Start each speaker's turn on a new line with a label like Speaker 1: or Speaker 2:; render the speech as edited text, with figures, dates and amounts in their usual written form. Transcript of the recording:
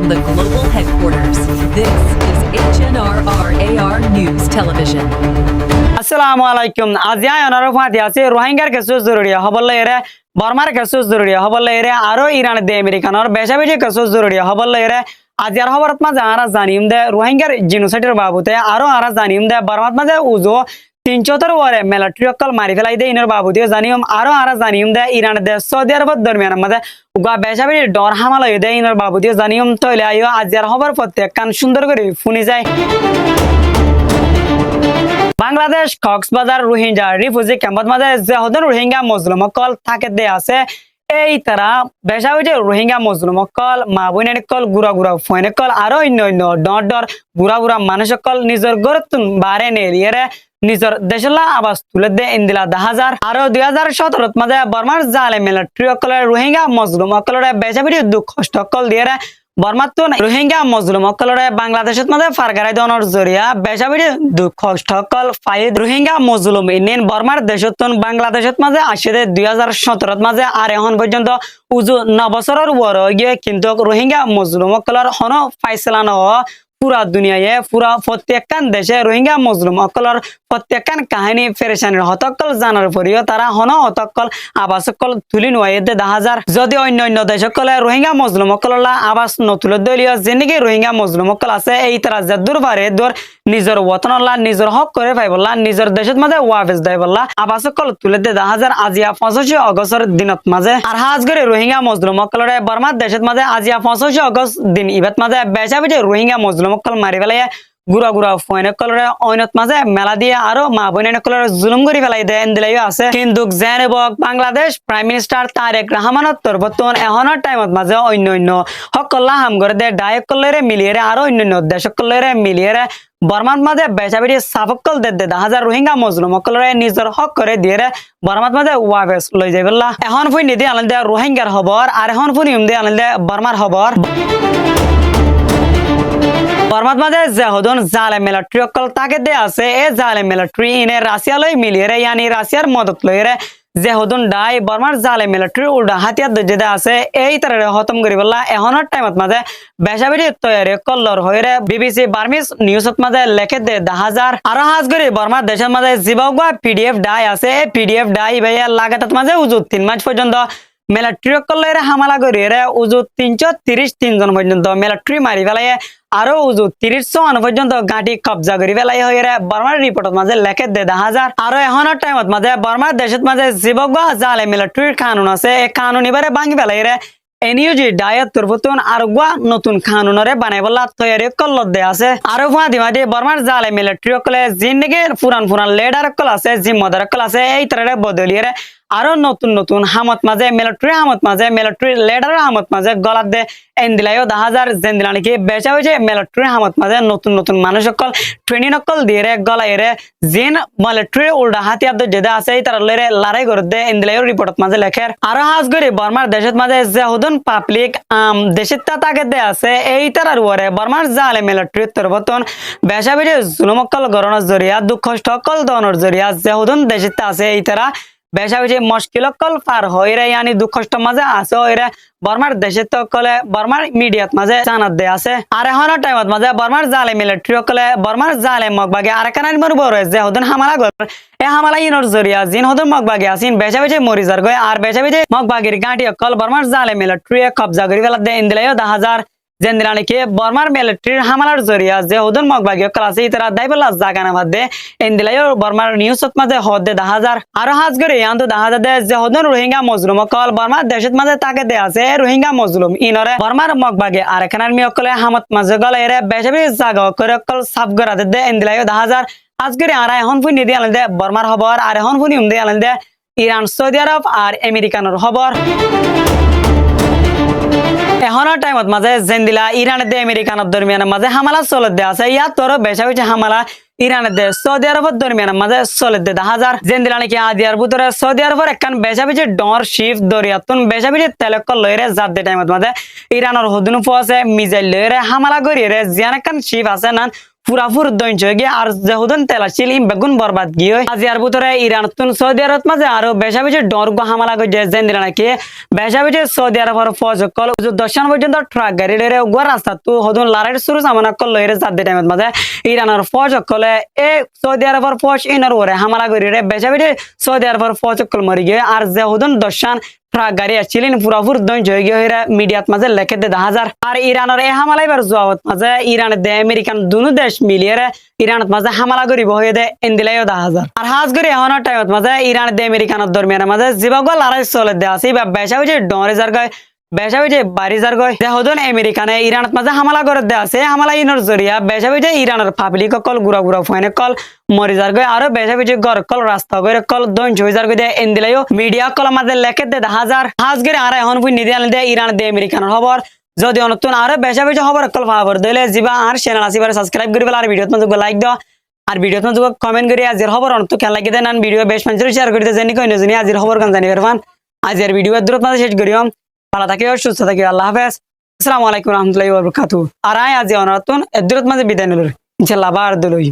Speaker 1: the global headquarters, this is HNRRAR News Television.
Speaker 2: আসসালামু আলাইকুম আজিয়া অনারো Fati আছে রোহিঙ্গার কেসু জরুরি হবল এরে বর্মার কেসু জরুরি হবল এরে আরো ইরান দে আমেরিকানর বেশাবেশি কেসু জরুরি হবল এরে আজিয়ার খবরত মাঝে আরা জানিম দে রোহিঙ্গার জিনোসাইডের বাবুতে আরো আরা জানিম দে বর্মাত মাঝে উজো 300 ওরে মিলিটারি অকল মারি ফেলাই দে ইনর বাবুতে জানিম আরো আরা জানিম দে ইরান দে সৌদি আরব দরমিয়ান মাঝে উগা বেশাবেশি ডর হামলা দে ইনর বাবুতে জানিম তইলে আইও আজিয়ার খবর প্রত্যেক কান সুন্দর করে শুনি যায়। বাংলাদেশ কক্সবাজার রোহিঙ্গা রিফিউজি ক্যাম্পত মাঝে যেহদন রোহিঙ্গা মজলুম অকল থাকে দে আছে এই তারা বেশা হইছে রোহিঙ্গা মজলুম অকল মা বইনের কল গুড়া গুড়া ফোন কল আরো অন্য অন্য ডর ডর বুড়া বুড়া মানুষ অকল নিজের গড়তুন বারে নেলিয়ে নিজের দেশলা আবাস তুলে দে ইন্দিলা 10,000 আরো 2017 মাঝে বর্মার জালে মিলিটারি অকলের রোহিঙ্গা মজলুম অকলের বেশা বেশি দুঃখ কষ্ট অকল দিয়ে বর্মাতুন রোহিঙ্গা মজলুম অকলরে বাংলাদেশত মাঝে ফারগারাই দনৰ জরিয়া বেশাবেশি দুঃখ কষ্ট অকল ফাইদ রোহিঙ্গা মজলুম ইন্ডিয়ান বর্মার দেশতুন বাংলাদেশত মাঝে আসিদে 2017 মাঝে আর এখন পর্যন্ত উজু 9 বছরের ওর গিয়ে কিন্তু রোহিঙ্গা মজলুম অকলর হন ফাইসলা ন পুরা দুনিয়ায় পুরা প্রত্যেকখান দেশে রোহিঙ্গা মজলুম অকলর প্রত্যেকখান কাহিনী ফেরেশানির হতকল জানার পরেও তারা হন হতকল আবাস অকল তুলি নোয়াই দে 10,000 যদি অন্য অন্য দেশ অকলে রোহিঙ্গা মজলুম অকললা আবাস নতুল দলীয় যেনিকে রোহিঙ্গা মজলুম অকল আছে এই তারা যে দূর পারে দূর নিজের ওতনলা নিজের হক করে পাইবলা নিজের দেশত মাঝে ওয়াফেজ দাইবলা আবাস অকল তুলে দে 10,000 আজিয়া 25 অগস্টের দিনত মাঝে আর হাজ করে রোহিঙ্গা মজলুম অকলরে বর্মার দেশত মাঝে আজিয়া 25 অগস্ট দিন ইবাত মাঝে বেশাবেশি রোহিঙ্গা মজলুম অকল মারি ফেলাই গুড়া গুড়া ফোন কলরে অইনত মাঝে মেলা দিয়ে আরো মা বোনের কলরে জুলুম করে ফেলাই দেন দিলাইও আছে কিন্তু জেনেবক বাংলাদেশ প্রাইম মিনিস্টার তারেক রহমানের তরফতুন এহনের টাইমত মাঝে অন্য অন্য হকল্লা হাম করে দে ডায়ক কলরে মিলিয়ে আরো অন্য অন্য দেশ কলরে মিলিয়ে বর্মাত মাঝে বেচাবেড়ি সাফকল দে 10,000 রোহিঙ্গা মজলুম কলরে নিজের হক করে দিয়ে বর্মাত মাঝে ওয়াবেস লই যাইবল্লা এখন ফুই নিদি আনন্দে রোহিঙ্গার খবর আর এখন ফুই নিম দে আনন্দে বর্মার খবর বর্মাত মাঝে যেহদন জালে মিলিটারি অকল তাকে দে আছে এ জালে মিলিটারি ইনে রাশিয়া লই মিলিয়ে ইয়ানি রাশিয়ার মদত লইরে যেহদন ডাই বর্মার জালে মিলিটারি উল্টা হাতিয়ার দে আছে এই তারে খতম করি বললা এখনের টাইমত মাঝে বেশাবেশি তৈরি কল্লর হইরে বিবিসি বার্মিস নিউজত মাঝে লেখে দে 10,000 আরো হাজ করি বর্মার দেশের মাঝে জীবক পিডিএফ ডাই আছে এই পিডিএফ ডাই ভাইয়া লাগাতার মাঝে উজুত 3 মাস পর্যন্ত মিলিটারি অকলের হামলা করি উজু 333 জন পর্যন্ত মিলিটারি মারি ফেলাই আরো উজু 30 জন পর্যন্ত গাঁটি কবজা করি ফেলাই হয়ে বর্মার রিপোর্টত মাঝে লেখে দে 10,000 আরো এখনের টাইমত মাঝে বর্মার দেশত মাঝে জীবক জালে মিলিটারির কানুন আছে এই কানুন এবারে ভাঙি ফেলাই এনইউজি ডায়ত তরফতুন আর নতুন কানুনরে বানাই বলা তৈরি কল্লত দে আছে আরো ফাঁদি মাদি বর্মার জালে মিলিটারি অকলে জিন্দিগি পুরান পুরান লেডার অকল আছে জিম্মদার অকল আছে এই তরে বদলিয়ে আরো নতুন নতুন হামত মাঝে মিলিটারি হামত মাঝে মিলিটারি লেডার হামত মাঝে গলাত দে এন্দিলাইও 10,000 জেন্দিলা নাকি বেচা হয়েছে মিলিটারি হামত মাঝে নতুন নতুন মানুষ অকল ট্রেনিং অকল দিয়ে গলায় জিন মিলিটারি উল্টা হাতিয়ার যেটা আছে এই তারা লড়াই করে দে এন্দিলাইও রিপোর্টত মাঝে লেখে আরো হাজ করি বর্মার দেশত মাঝে যেহুদন পাবলিক দেশের তাকে দে আছে এই তারার ওরে বর্মার জালে মিলিটারি তরফতন বেচা বেশি জুলুম অকল গরণের জরিয়া দুঃখ কষ্ট অকল দনের জরিয়া যেহুদন দেশের আছে এই তারা বেশা বেশি মুশকিল অকল পার হইরে ইয়ানি দুঃখ কষ্ট মাঝে আছে হইরে বর্মার দেশে তো কলে বর্মার মিডিয়াত মাঝে জানাত দে আছে আর এখন টাইমত মাঝে বর্মার জালে মিলিটারি কলে বর্মার জালে মগবাগে আর কানার মরব রয়েছে যে হদন হামলা গর এ হামলা ইনর জরিয়া জিন হদন মগবাগে আসিন বেশা বেশি মরিজার গয় আর বেশা বেশি মগবাগির গাঁটি অকল বর্মার জালে মিলিটারি কবজা করি ফেলা দে ইন্দিলাইও 10,000 জেন্দিলা নাকি বর্মার মিলিটারির হামলার জরিয়া যে হদন মগবাগি অকল আছে তারা দাইবলা জাগানা মাঝে ইন্দিলাইও বর্মার নিউজত মাঝে হদ দে 10,000 আরো হাজ করে ইয়ান্ত 10,000 দে যে হদন রোহিঙ্গা মজলুম অকল বর্মার দেশত মাঝে তাকে দে আছে রোহিঙ্গা মজলুম ইনরে বর্মার মগবাগে আর এখানের মি অকলে হামত মাঝে গলে বেশি বেশি জাগা করে অকল সাফ করা দে ইন্দিলাইও 10,000 আজ করে আর এখন ফুই নিদি আলেন দে বর্মার খবর আর এখন ফুই নিম দে আলেন দে ইরান সৌদি আরব আর আমেরিকানোর খবর এখনের টাইমত মাঝে জেন্দিলা ইরান দে আমেরিকানোর দরমিয়ান মাঝে হামলা চলত দে আছে ইয়াত তোর বেশা বেশি হামলা ইরান দে সৌদি আরবের দরমিয়ান মাঝে চলত দে 10,000 জেন্দিলা নাকি আদিয়ার ভিতরে সৌদি আরবের একখান বেশা বেশি ডর শিফ দরিয়াতুন বেশা বেশি তেলক লইরে জাত দে টাইমত মাঝে ইরানের হদুন আছে মিজাইল লইরে হামলা করিয়ে জিয়ান একখান শিফ আছে না পুরাপুর দঞ্চ গিয়ে আর যেহুদন তেলাশিল ইম বেগুন বরবাদ গিয়ে আজি আর ভিতরে ইরান তুন সৌদি আরব মাঝে আরো বেশা বেশি ডরগো হামলা করে যেন দিলা নাকি বেশা বেশি সৌদি আরবের ফৌজ কল দর্শন পর্যন্ত ট্রাক গাড়ি রে গো রাস্তা তু হদন লারের শুরু সামনা কল লইরে জাদে টাইমত মাঝে ইরানের ফৌজ কলে এ সৌদি আরবের ফৌজ ইনার ওরে হামলা করে রে বেশা বেশি সৌদি আরবের ফৌজ কল মরি গিয়ে আর যেহুদন দর্শন ট্রাক গাড়ি আসছিলেন পুরাপুর দঞ্চ হয়ে গিয়ে মিডিয়াত মাঝে লেখে দে 10,000 আর ইরানের এই হামলা এবার জবাবত মাঝে ইরানের দে আমেরিকান দুনো দেশ মিলিয়ে ইরানত মাঝে হামলা করিব হয়ে দে এন্দিলাইও 10,000 আর হাজ করি এখন টাইমত মাঝে ইরান দে আমেরিকানের দরমিয়ান মাঝে জিবাগো লড়াই চলে দে আছে বা বেশা হইছে ডরে যার গায় বেশা হইছে বাড়ি যার গায় দেহদন আমেরিকানে ইরানত মাঝে হামলা করে দে আছে হামলা ইনর জরিয়া বেশা হইছে ইরানের পাবলিক কল গুড়া গুড়া ফাইনে কল মরি যার গায় আর বেশা হইছে গর কল রাস্তা করে কল দঞ্চ হয়ে যার গায় দে এন্দিলাইও মিডিয়া কল মাঝে লেখে দে 10,000 হাজ করে আর এখন বুই নিদিয়াল দে ইরান দে আমেরিকানের খবর যদি নতুন আরো বেশা বেশি খবর কল ফাবর দিলে জিবা আর চ্যানেল আসিবার সাবস্ক্রাইব করিবেল আর ভিডিওত মধ্যে লাইক দাও আর ভিডিওত মধ্যে কমেন্ট করি আজির খবর অন্ত কেন লাগি দেন ভিডিও বেশ মানুষের শেয়ার করিতে জানি কই নজনি আজির খবর কান জানি পারবান আজির ভিডিও দূরত মাঝে শেষ করিম ভালো থাকিও সুস্থ থাকিও আল্লাহ হাফেজ আসসালামু আলাইকুম রহমতুল্লাহি ওয়া বারাকাতুহু আর আজ আজি নতুন দূরত মাঝে বিদায় নিল ইনশাআল্লাহ বার দলই